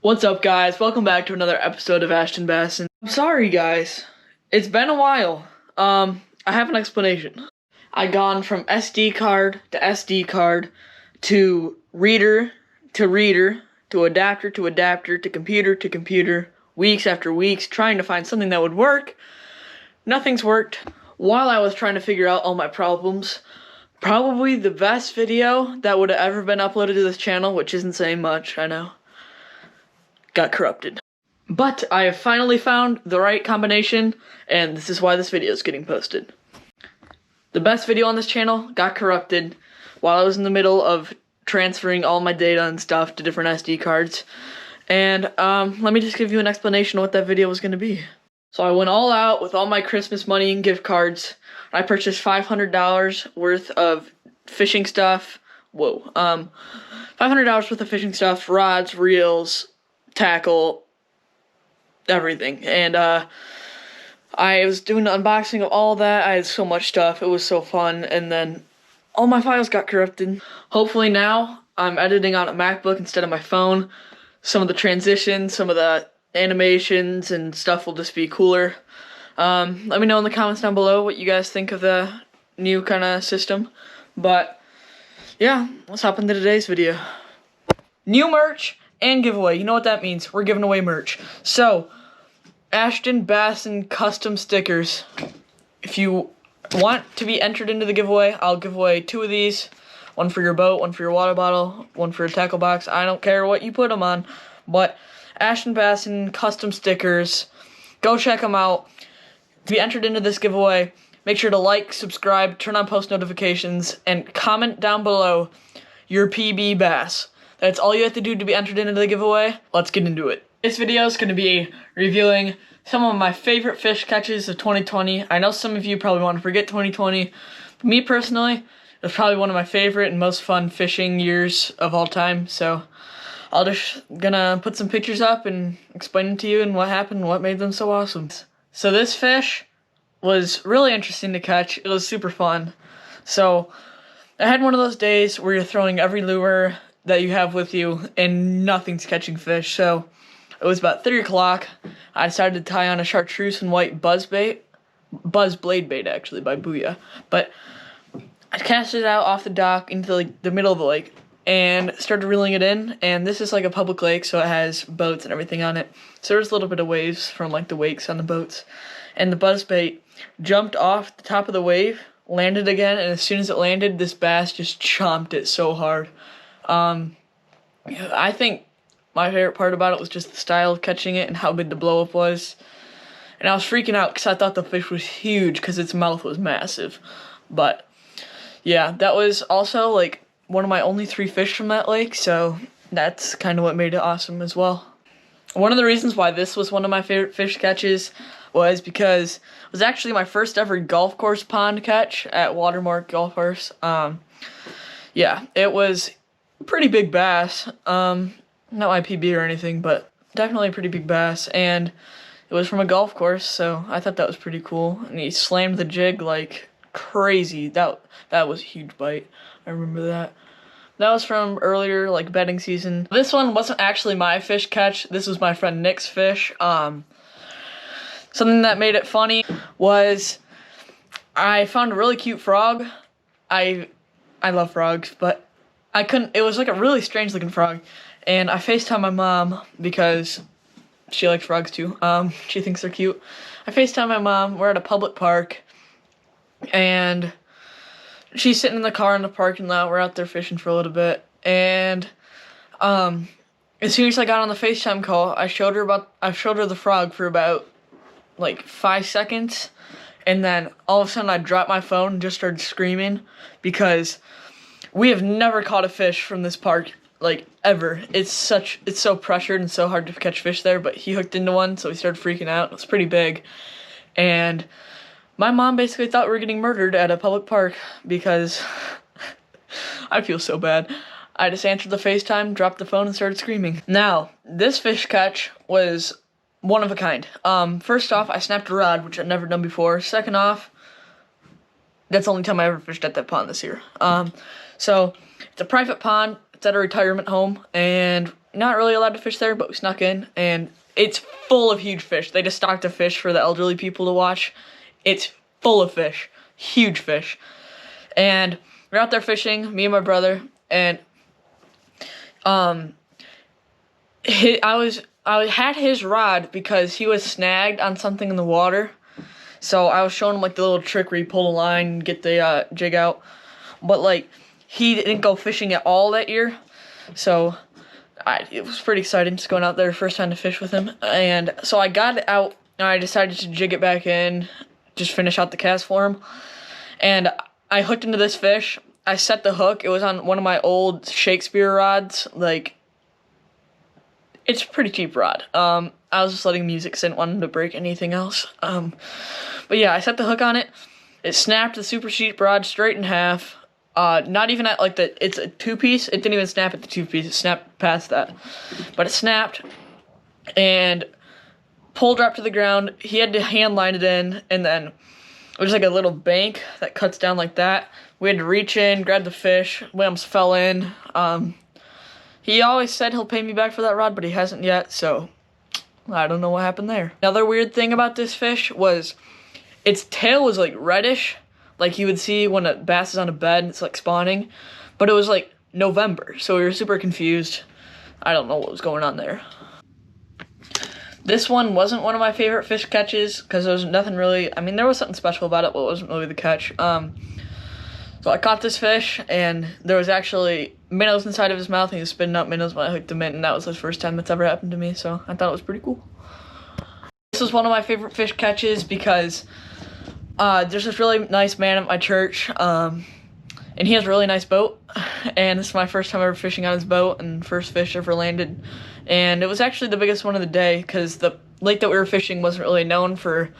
What's up, guys? Welcome back to another episode of Ashton Basson. I'm sorry, guys. It's been a while. I have an explanation. I gone from SD card to SD card to reader to adapter to computer, weeks after weeks, trying to find something that would work. Nothing's worked. While I was trying to figure out all my problems, probably the best video that would have ever been uploaded to this channel, which isn't saying much, I know, got corrupted. But I have finally found the right combination, and this is why this video is getting posted. The best video on this channel got corrupted while I was in the middle of transferring all my data and stuff to different SD cards. And let me just give you an explanation of what that video was going to be. So I went all out with all my Christmas money and gift cards. I purchased $500 worth of fishing stuff. $500 worth of fishing stuff, rods, reels, tackle, everything. And I was doing the unboxing of all that. I had so much stuff. It was so fun. And then all my files got corrupted. Hopefully now I'm editing on a MacBook instead of my phone. Some of the transitions, some of the animations and stuff will just be cooler. Let me know in the comments down below what you guys think of the new kind of system. But yeah, let's hop into today's video. New merch and giveaway. You know what that means. We're giving away merch. So, Ashton Basson custom stickers. If you want to be entered into the giveaway, I'll give away 2 of these. One for your boat, one for your water bottle, one for your tackle box. I don't care what you put them on. But Ashton Basson custom stickers. Go check them out. To be entered into this giveaway, make sure to like, subscribe, turn on post notifications, and comment down below your PB bass. That's all you have to do to be entered into the giveaway. Let's get into it. This video is going to be reviewing some of my favorite fish catches of 2020. I know some of you probably want to forget 2020. Me personally, it was probably one of my favorite and most fun fishing years of all time. So I'll just gonna put some pictures up and explain it to you and what happened and what made them so awesome. So this fish was really interesting to catch. It was super fun. So I had one of those days where you're throwing every lure that you have with you and nothing's catching fish. So it was about 3 o'clock. I decided to tie on a chartreuse and white buzz blade bait actually by Booyah. But I cast it out off the dock into the middle of the lake and started reeling it in. And this is like a public lake, so it has boats and everything on it. So there's a little bit of waves from like the wakes on the boats. And the buzz bait jumped off the top of the wave, landed again, and as soon as it landed, this bass just chomped it so hard. I think my favorite part about it was just the style of catching it and how big the blow up was. And I was freaking out because I thought the fish was huge because its mouth was massive. But yeah, that was also like one of my only 3 fish from that lake, so that's kind of what made it awesome as well. One of the reasons why this was one of my favorite fish catches was because it was actually my first ever golf course pond catch at Watermark Golf Course. Yeah, it was a pretty big bass. Not my PB or anything, but definitely a pretty big bass. And it was from a golf course, so I thought that was pretty cool. And he slammed the jig like crazy. That was a huge bite. I remember that. That was from earlier, like, bedding season. This one wasn't actually my fish catch. This was my friend Nick's fish. Something that made it funny was I found a really cute frog. I love frogs, but I couldn't. It was like a really strange looking frog, and I FaceTimed my mom because she likes frogs too. She thinks they're cute. I FaceTimed my mom. We're at a public park, and she's sitting in the car in the parking lot. We're out there fishing for a little bit, and as soon as I got on the FaceTime call, I showed her the frog for about like 5 seconds, and then all of a sudden I dropped my phone and just started screaming because we have never caught a fish from this park, like, ever. It's so pressured and so hard to catch fish there, but he hooked into one, so he started freaking out. It was pretty big, and my mom basically thought we were getting murdered at a public park because I feel so bad. I just answered the FaceTime, dropped the phone, and started screaming. Now, this fish catch was one of a kind. First off, I snapped a rod, which I'd never done before. Second off, that's the only time I ever fished at that pond this year. So, it's a private pond. It's at a retirement home, and not really allowed to fish there, but we snuck in, and it's full of huge fish. They just stocked a fish for the elderly people to watch. It's full of fish, huge fish. And we're out there fishing, me and my brother, and I had his rod because he was snagged on something in the water. So I was showing him like the little trick where you pull the line and get the jig out. But like he didn't go fishing at all that year. So it was pretty exciting just going out there first time to fish with him. And so I got it out and I decided to jig it back in, just finish out the cast for him. And I hooked into this fish. I set the hook. It was on one of my old Shakespeare rods. Like, it's a pretty cheap rod. I was just letting music so I didn't want him to break anything else. But yeah, I set the hook on it. It snapped the super cheap rod straight in half. Not even at like it's a 2-piece. It didn't even snap at the 2-piece. It snapped past that. But it snapped and pole dropped to the ground. He had to hand line it in, and then there's like a little bank that cuts down like that. We had to reach in, grab the fish. Williams fell in. He always said he'll pay me back for that rod, but he hasn't yet, so I don't know what happened there. Another weird thing about this fish was its tail was like reddish, like you would see when a bass is on a bed and it's like spawning, but it was like November, so we were super confused. I don't know what was going on there. This one wasn't one of my favorite fish catches because there was nothing really, I mean, there was something special about it, but it wasn't really the catch. So I caught this fish, and there was actually minnows inside of his mouth, and he was spitting out minnows when I hooked him in, and that was the first time that's ever happened to me, so I thought it was pretty cool. This was one of my favorite fish catches because there's this really nice man at my church, and he has a really nice boat, and this is my first time ever fishing on his boat, and first fish ever landed, and it was actually the biggest one of the day, because the lake that we were fishing wasn't really known for,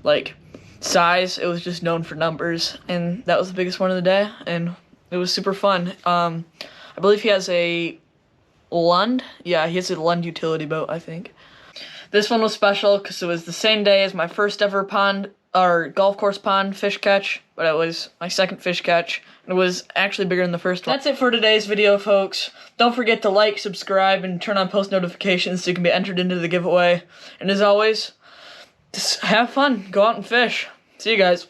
like, size. It was just known for numbers, and that was the biggest one of the day, and it was super fun. I believe he has a Lund. Yeah, he has a Lund utility boat, I think. This one was special because it was the same day as my first ever pond or golf course pond fish catch, but it was my second fish catch. It was actually bigger than the first one. That's it for today's video, folks. Don't forget to like, subscribe, and turn on post notifications so you can be entered into the giveaway. And as always, just have fun. Go out and fish. See you guys.